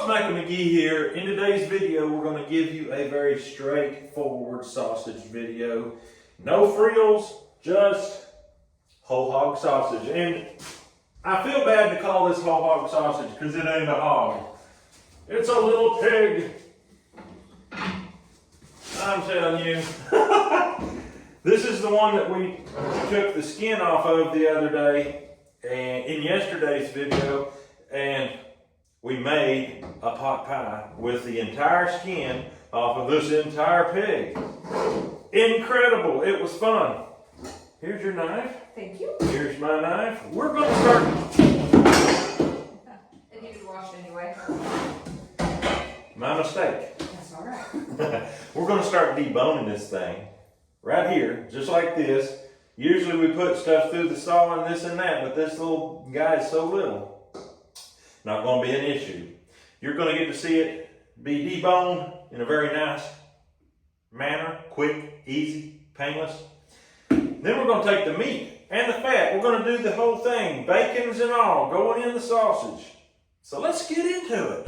Michael McGee here. In today's video, we're going to give you a very straightforward sausage video. No frills, just whole hog sausage. And I feel bad to call this whole hog sausage because it ain't a hog. It's a little pig. I'm telling you. This is the one that we took the skin off of the other day and in yesterday's video, and we made a pot pie with the entire skin off of this entire pig. Incredible, it was fun. Here's your knife. Thank you. Here's my knife. We're gonna start. It needed washed anyway. My mistake. That's all right. We're gonna start deboning this thing right here, just like this. Usually we put stuff through the saw and this and that, but this little guy is so little. Not going to be an issue. You're going to get to see it be deboned in a very nice manner, quick, easy, painless. Then we're going to take the meat and the fat. We're going to do the whole thing, bacons and all, going in the sausage. So let's get into it.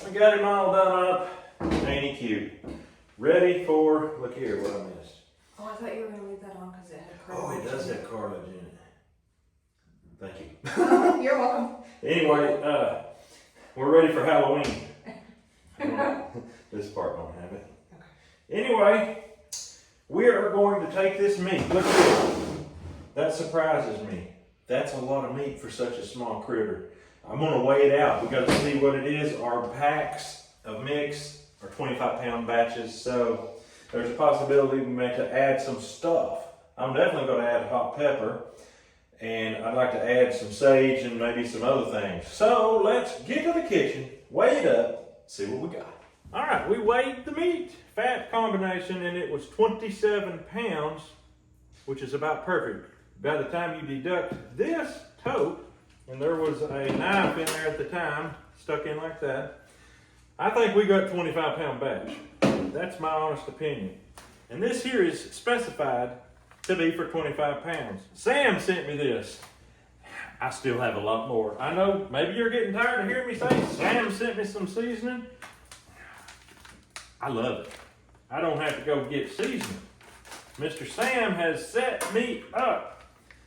We got him all done up. Ain't he cute? Ready for, look here what I missed. Oh, I thought you were going to leave that on because it had cartilage. Oh, it does have cartilage in it. Thank you. Oh, you're welcome. Anyway, we're ready for Halloween. This part don't have it. Okay. Anyway, we are going to take this meat. Look here. That surprises me. That's a lot of meat for such a small critter. I'm going to weigh it out. We've got to see what it is. Our packs of mix are 25-pound batches, so there's a possibility we may have to add some stuff. I'm definitely going to add hot pepper, and I'd like to add some sage and maybe some other things. So let's get to the kitchen, weigh it up, see what we got. All right, we weighed the meat, fat combination, and it was 27 pounds, which is about perfect. By the time you deduct this tote, and there was a knife in there at the time, stuck in like that, I think we got 25-pound batch. That's my honest opinion. And this here is specified to be for 25 pounds. Sam sent me this. I still have a lot more. I know maybe you're getting tired of hearing me say Sam sent me some seasoning. I love it. I don't have to go get seasoning. Mr. Sam has set me up.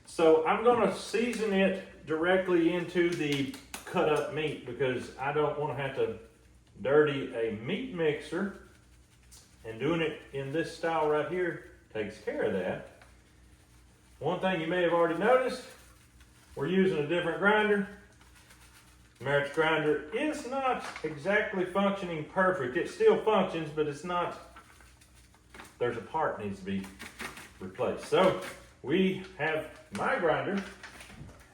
So I'm gonna season it directly into the cut up meat because I don't want to have to dirty a meat mixer, and doing it in this style right here takes care of that. One thing you may have already noticed, we're using a different grinder. Merritt's grinder is not exactly functioning perfect. It still functions, but it's not, there's a part needs to be replaced. So we have my grinder,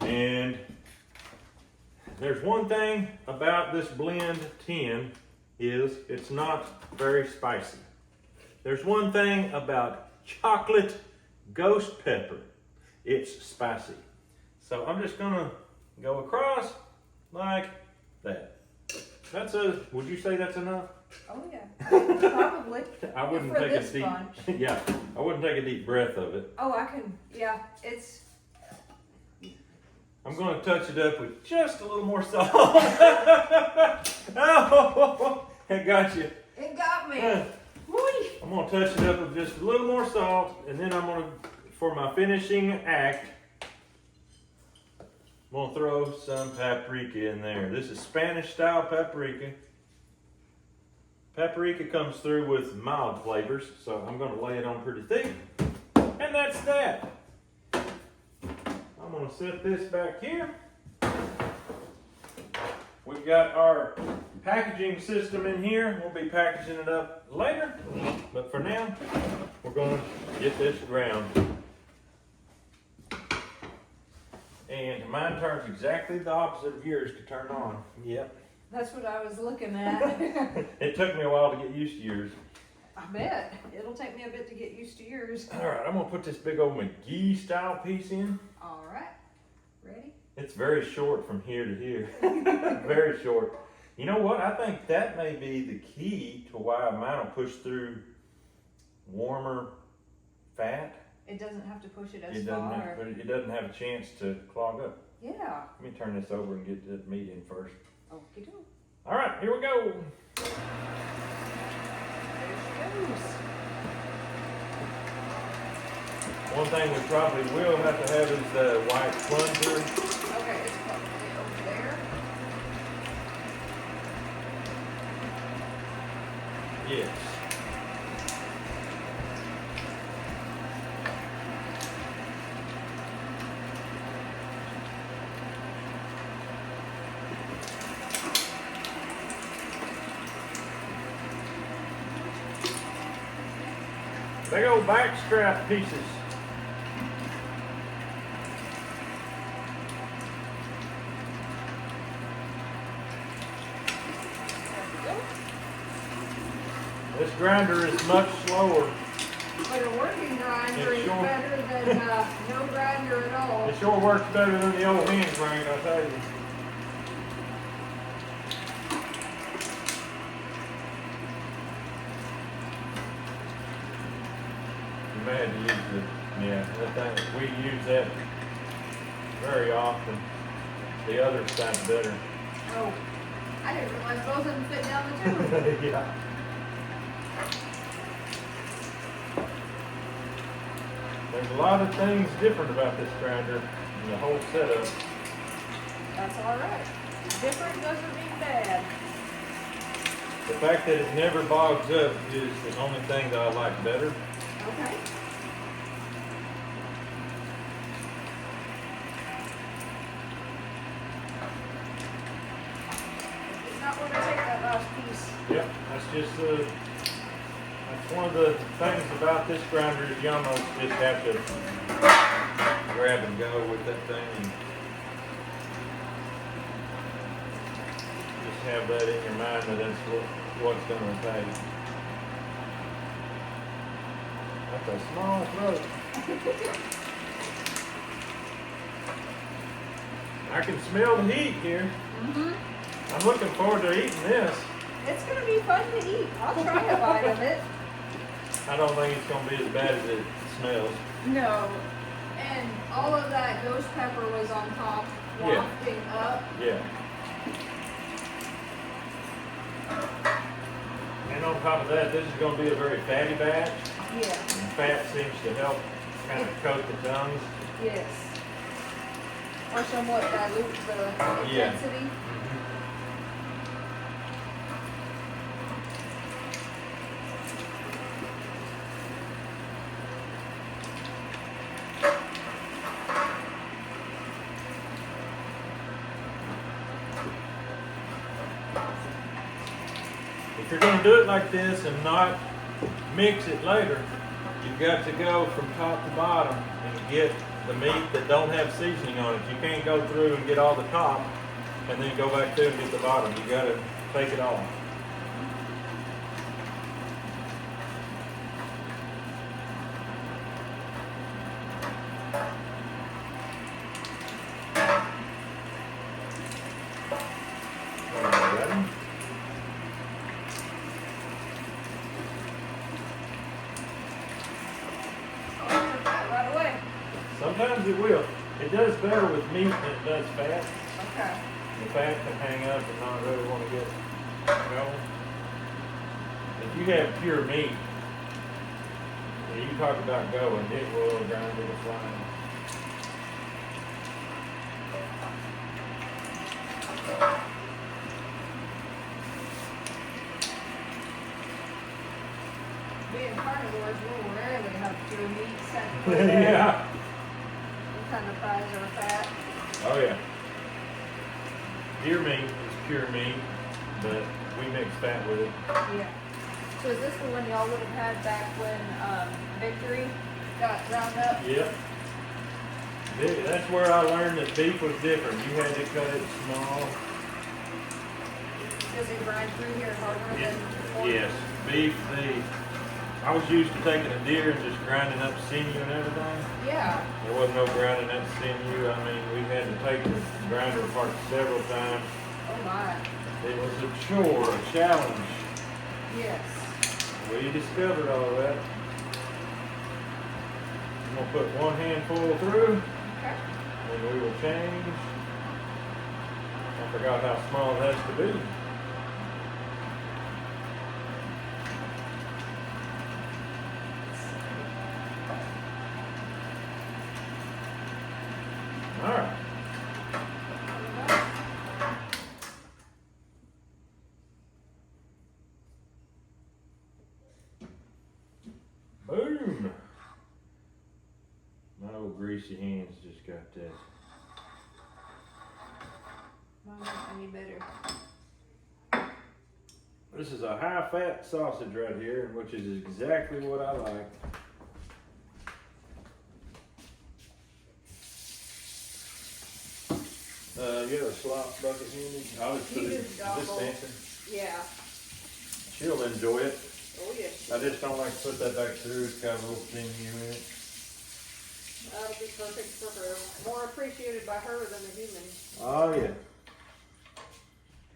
and There's one thing about this blend 10 is it's not very spicy. There's one thing about chocolate ghost pepper. It's spicy. So I'm just gonna go across like that. Would you say that's enough? Oh yeah, probably. I wouldn't For take a this deep, bunch. yeah, I wouldn't take a deep breath of it. Oh, I can, yeah, it's. I'm gonna touch it up with just a little more salt. Oh, it got you. It got me. Whee. I'm gonna touch it up with just a little more salt, and then I'm gonna, for my finishing act, I'm gonna throw some paprika in there. This is Spanish style paprika. Paprika comes through with mild flavors, so I'm gonna lay it on pretty thick. And that's that. I'm gonna set this back here. We've got our packaging system in here. We'll be packaging it up later, but for now, we're gonna get this ground. And mine turns exactly the opposite of yours to turn on. Yep. That's what I was looking at. It took me a while to get used to yours. I bet. It'll take me a bit to get used to yours. All right, I'm gonna put this big old McGee style piece in. All right. Ready? It's very short from here to here. Very short. You know what? I think that may be the key to why mine will push through warmer fat. It doesn't have to push it as It doesn't far. have, but it doesn't have a chance to clog up. Yeah. Let me turn this over and get the meat in first. Okie doke. All right, here we go. There she goes. One thing we probably will have to have is the white plunger. Okay, it's probably over there. Yes. Big old back strap pieces. This grinder is much slower. But a working grinder It is sure- better than no grinder at all. It sure works better than the old hand grind, I tell you. You may have to use that thing. We use that very often. The other side's better. Oh, I didn't realize both of them fit down the tube. Yeah. There's a lot of things different about this grinder and the whole setup. That's all right. Different doesn't mean bad. The fact that it never bogs up is the only thing that I like better. Okay. It's not when I take that last piece. Yep, that's one of the things about this grinder is you almost just have to grab and go with that thing and just have that in your mind that that's what's going to take. That's a small throat. I can smell the heat here. Mm-hmm. I'm looking forward to eating this. It's going to be fun to eat. I'll try a bite of it. I don't think it's going to be as bad as it smells. No. And all of that ghost pepper was on top, Yeah. wafting up. Yeah. And on top of that, this is going to be a very fatty batch. Yeah. And fat seems to help kind of coat the tongues. Yes. Or somewhat dilute the Yeah. intensity. If you're going to do it like this and not mix it later, you've got to go from top to bottom and get the meat that don't have seasoning on it. You can't go through and get all the top and then go back through and get the bottom. You gotta take it off. Alright. Right away. Sometimes it will. It does better with meat than it does fat. Okay. The fat can hang up and not really want to get going. If you have pure meat, you talk about going, it will grind to the flame. Being carnivores, we'll rarely have pure meat set. Yeah. We kind of prize our fat. Oh yeah. Deer meat is pure meat, but we mix fat with it. Yeah. So is this the one y'all would have had back when Victory got ground up? Yep. That's where I learned that beef was different. You had to cut it small. Does it grind through here harder than before? Yes. Beef, I was used to taking a deer and just grinding up sinew and everything. Yeah. There wasn't no grinding up sinew. I mean, we had to take the grinder apart several times. Oh my. It was a chore, a challenge. Yes. We discovered all that. I'm gonna put one handful through, Okay. and we will change. I forgot how small it has to be. All right. Boom. My old greasy hands just got that. Mine not any better. This is a high-fat sausage right here, which is exactly what I like. You have a slop bucket handy? I'll just put You it just gobble. dispenser. Yeah. She'll enjoy it. Oh yes. I just don't like to put that back through. It's got a little sinew in it. That'll be perfect for her. More appreciated by her than the human. Oh yeah.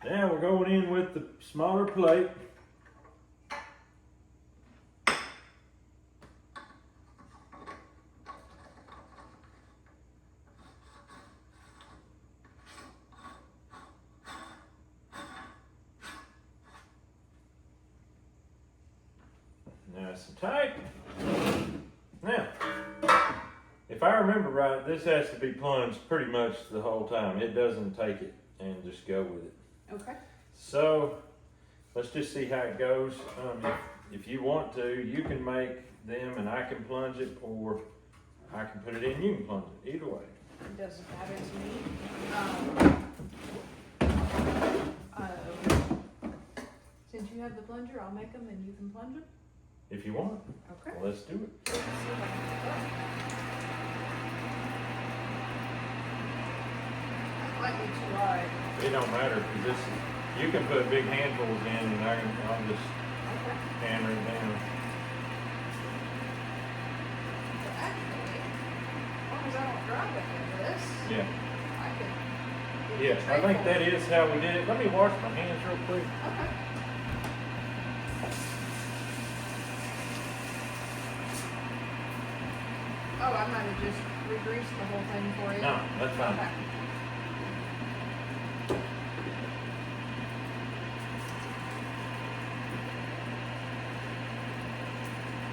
Now we're going in with the smaller plate. Nice and tight. Now, if I remember right, this has to be plunged pretty much the whole time. It doesn't take it and just go with it. Okay. So, let's just see how it goes. If you want to, you can make them and I can plunge it, or I can put it in, you can plunge it. Either way. It doesn't matter to me. Since you have the plunger, I'll make them and you can plunge them. If you want. Okay. Well, let's do it. Let's see if I can do that. That might be too high. It don't matter, because this, you can put big handfuls in and I'll just Okay. hammer it down. But actually, as long as I don't drive it in this, Yeah. I can. get Yeah, the I tray think full. that is how we did it. Let me wash my hands real quick. Okay. Oh, I might have just re-greased the whole thing for you. No, that's fine. Okay.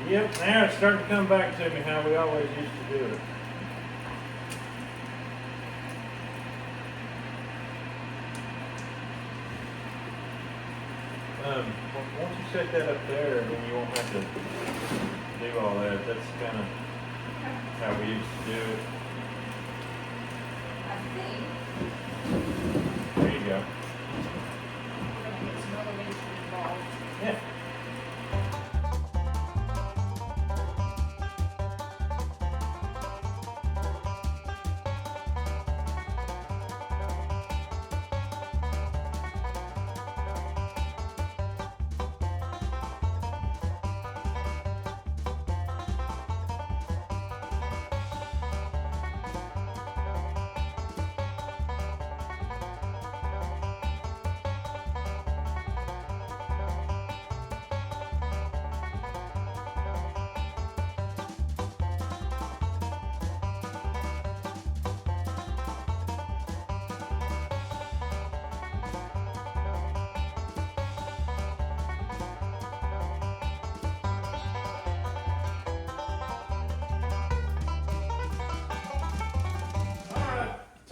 Yep, now it's starting to come back to me how we always used to do it. Once you set that up there, then you won't have to do all that. That's kind of how we used to do it. I think There you go. we're gonna get some elevation involved. Yeah.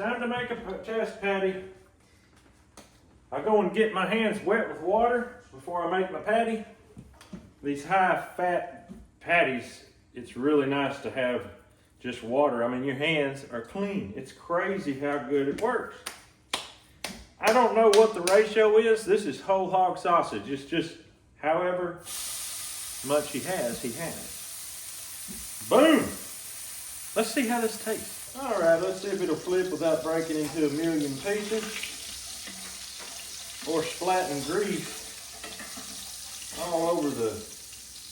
time to make a chest patty. I go and get my hands wet with water before I make my patty. These high fat patties, it's really nice to have just water. I mean, your hands are clean. It's crazy how good it works. I don't know what the ratio is. This is whole hog sausage. It's just however much he has, he has. Boom! Let's see how this tastes. All right, let's see if it'll flip without breaking into a million pieces or splatting grease all over the,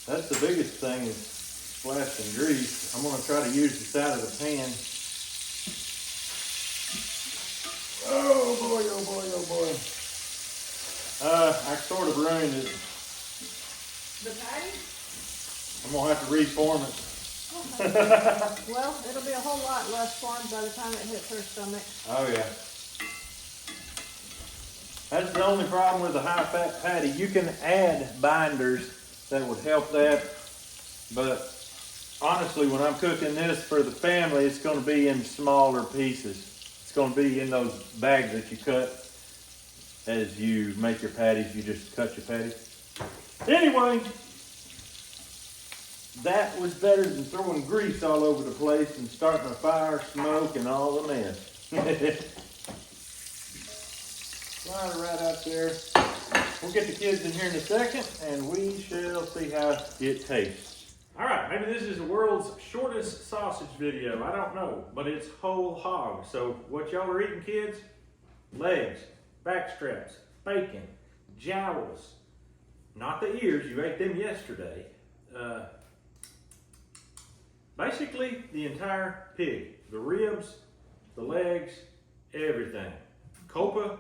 that's the biggest thing is splashing grease. I'm gonna try to use the side of the pan. Oh boy, oh boy, oh boy. I sort of ruined it. The patty? I'm gonna have to reform it. Okay. Well, it'll be a whole lot less formed by the time it hits her stomach. Oh yeah. That's the only problem with the high fat patty. You can add binders that would help that, but honestly, when I'm cooking this for the family, it's going to be in smaller pieces. It's going to be in those bags that you cut as you make your patties. You just cut your patties. Anyway, that was better than throwing grease all over the place and starting a fire, smoke, and all the mess. Slide it right out there. We'll get the kids in here in a second, and we shall see how it tastes. All right, maybe this is the world's shortest sausage video. I don't know, but it's whole hog. So what y'all are eating, kids? Legs, back straps, bacon, jowls. Not the ears, you ate them yesterday. Basically, the entire pig. The ribs, the legs, everything. Copa,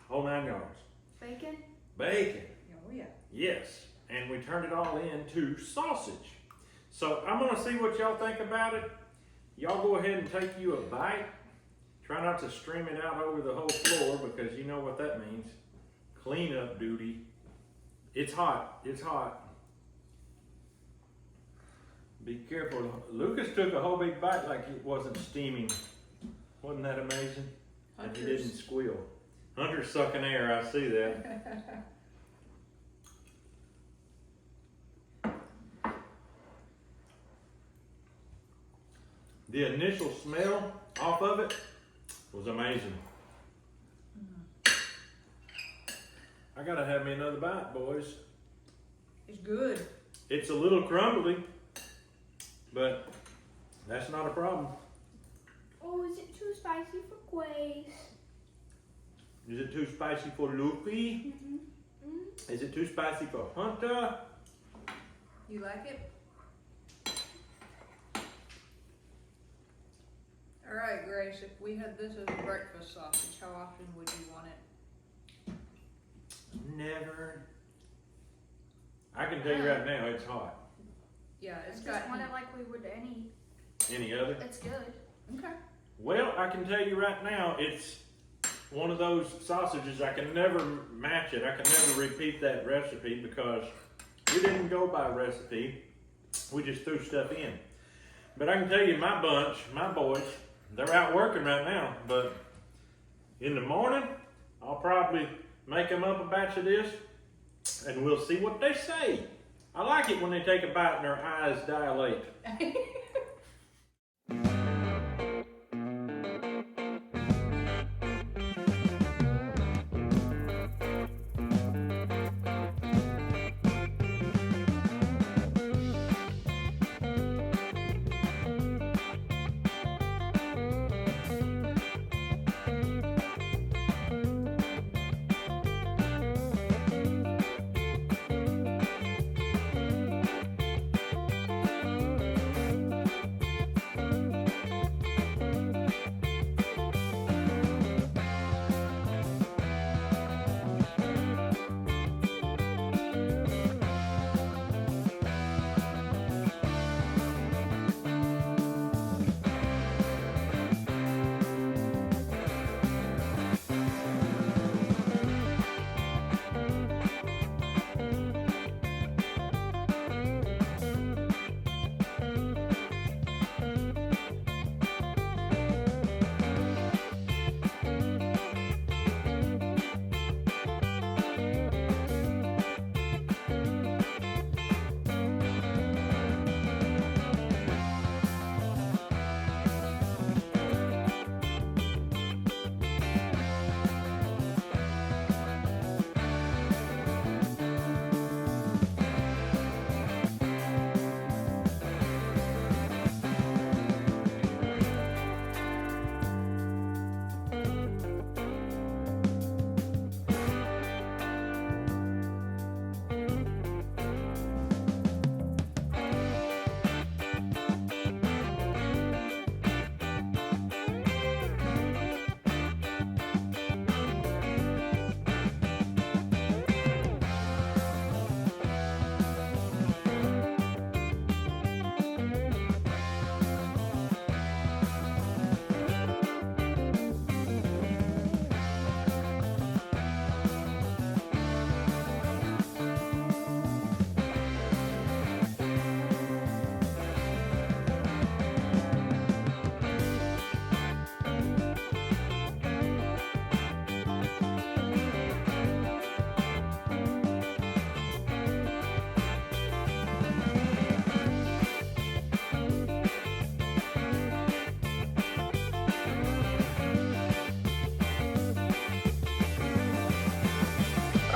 whole 9 yards. Bacon? Bacon. Oh yeah. Yes, and we turned it all into sausage. So I'm gonna see what y'all think about it. Y'all go ahead and take you a bite. Try not to stream it out over the whole floor because you know what that means. Cleanup duty. It's hot, it's hot. Be careful. Lucas took a whole big bite like it wasn't steaming. Wasn't that amazing? And he didn't squeal. Hunter's sucking air, I see that. The initial smell off of it was amazing. I gotta have me another bite, boys. It's good. It's a little crumbly, but that's not a problem. Oh, is it too spicy for Quays? Is it too spicy for Luffy? Is it too spicy for Hunter? You like it? All right, Grace, if we had this as a breakfast sausage, how often would you want it? Never. I can tell you right now, it's hot. Yeah, it's Just got want heat. it like we would any. Any other? It's good. Okay. Well, I can tell you right now, it's one of those sausages I can never match it. I can never repeat that recipe because we didn't go by recipe. We just threw stuff in. But I can tell you my bunch, my boys, they're out working right now. But in the morning, I'll probably make them up a batch of this and we'll see what they say. I like it when they take a bite and their eyes dilate.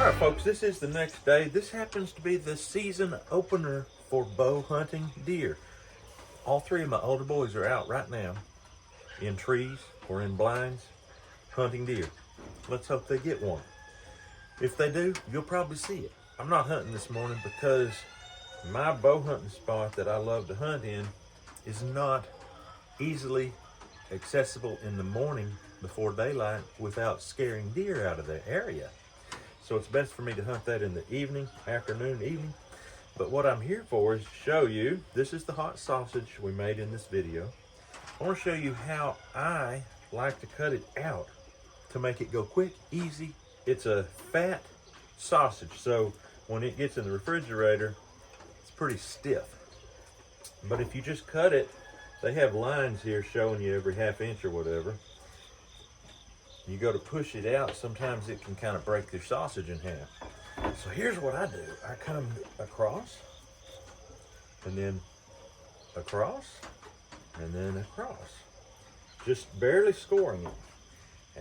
All right, folks, this is the next day. This happens to be the season opener for bow hunting deer. All three of my older boys are out right now in trees or in blinds hunting deer. Let's hope they get one. If they do, you'll probably see it. I'm not hunting this morning because my bow hunting spot that I love to hunt in is not easily accessible in the morning before daylight without scaring deer out of the area. So it's best for me to hunt that in the evening, afternoon, evening. But what I'm here for is to show you, this is the hot sausage we made in this video. I want to show you how I like to cut it out to make it go quick, easy. It's a fat sausage, so when it gets in the refrigerator, it's pretty stiff. But if you just cut it, they have lines here showing you every half inch or whatever. You go to push it out, sometimes it can kind of break the sausage in half. So here's what I do. I come across, and then across, and then across. Just barely scoring it.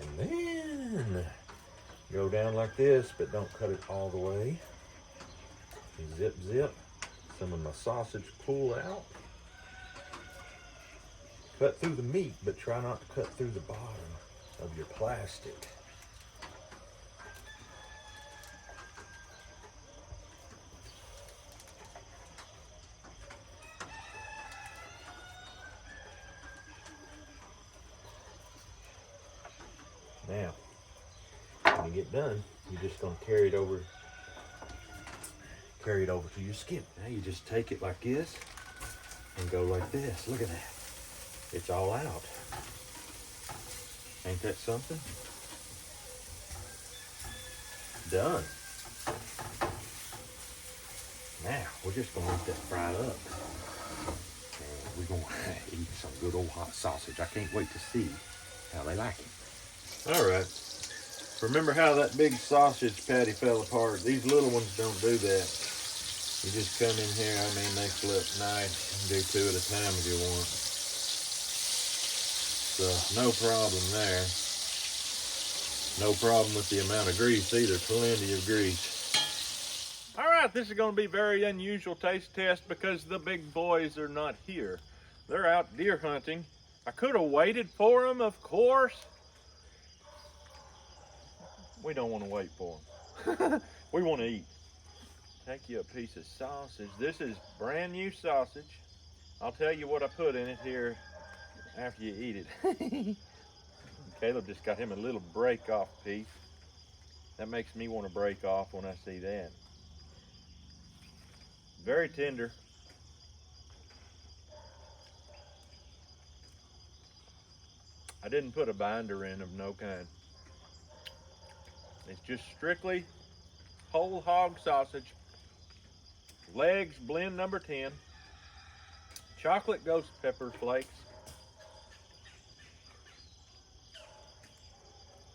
And then go down like this, but don't cut it all the way. Zip, zip. Some of my sausage pull out. Cut through the meat, but try not to cut through the bottom of your plastic. Now, when you get done, you're just going to carry it over to your skip. Now you just take it like this and go like this. Look at that. It's all out. Ain't that something? Done. Now, we're just going to let that fry up. And we're going to eat some good old hot sausage. I can't wait to see how they like it. All right. Remember how that big sausage patty fell apart? These little ones don't do that. You just come in here, I mean, they flip nice. You can do two at a time if you want. So, no problem there. No problem with the amount of grease either. Plenty of grease. All right, this is going to be a very unusual taste test because the big boys are not here. They're out deer hunting. I could have waited for them, of course. We don't want to wait for them. We want to eat. Take you a piece of sausage. This is brand new sausage. I'll tell you what I put in it here after you eat it. Caleb just got him a little break off piece. That makes me want to break off when I see that. Very tender. I didn't put a binder in of no kind. It's just strictly whole hog sausage. Legs blend number 10. Chocolate ghost pepper flakes.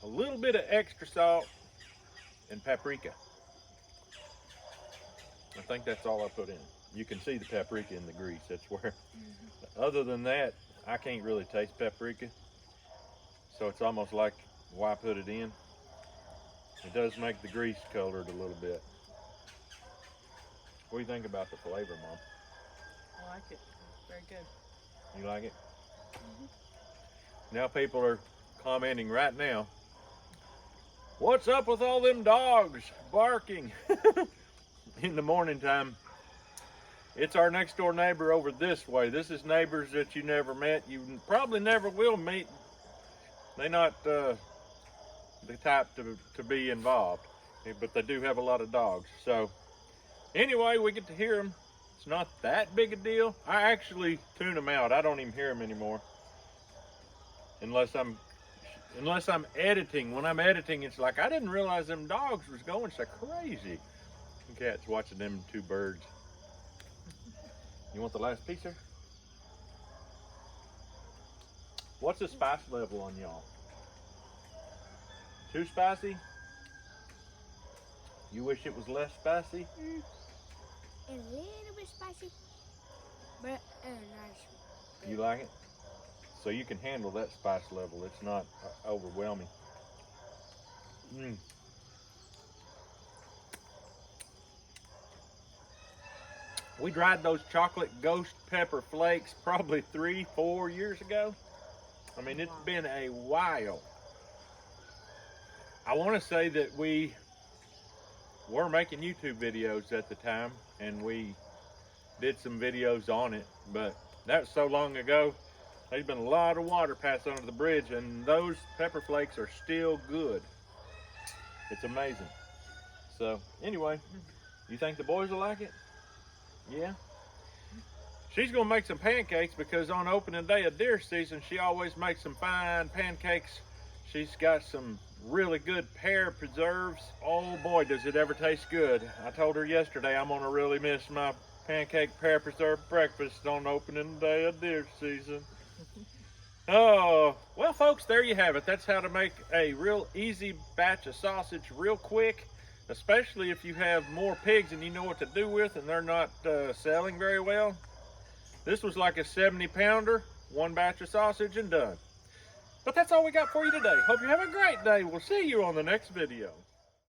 A little bit of extra salt and paprika. I think that's all I put in. You can see the paprika in the grease. That's where. Other than that, I can't really taste paprika. So it's almost like why put it in. It does make the grease colored a little bit. What do you think about the flavor, Mom? I like it. Very good. You like it? Now people are commenting right now. What's up with all them dogs barking in the morning time? It's our next door neighbor over this way. This is neighbors that you never met. You probably never will meet. They're not the type to be involved, but they do have a lot of dogs. So anyway, we get to hear them. It's not that big a deal. I actually tune them out. I don't even hear them anymore unless I'm editing. When I'm editing, it's like I didn't realize them dogs was going so crazy. Cat's watching them two birds. You want the last piece here? What's the spice level on y'all? Too spicy? You wish it was less spicy? A little bit spicy, but nice. You like it? So you can handle that spice level. It's not overwhelming. We dried those chocolate ghost pepper flakes probably 3-4 years ago. I mean, it's been a while. I want to say that we were making YouTube videos at the time, and we did some videos on it, but that was so long ago. There's been a lot of water passed under the bridge, and those pepper flakes are still good. It's amazing. So anyway, you think the boys will like it? Yeah? She's gonna make some pancakes because on opening day of deer season, she always makes some fine pancakes. She's got some really good pear preserves. Oh boy, does it ever taste good. I told her yesterday I'm gonna really miss my pancake pear preserve breakfast on opening day of deer season. Oh, well folks, there you have it. That's how to make a real easy batch of sausage real quick, especially if you have more pigs and you know what to do with and they're not selling very well. This was like a 70-pounder, one batch of sausage and done. But that's all we got for you today. Hope you have a great day. We'll see you on the next video.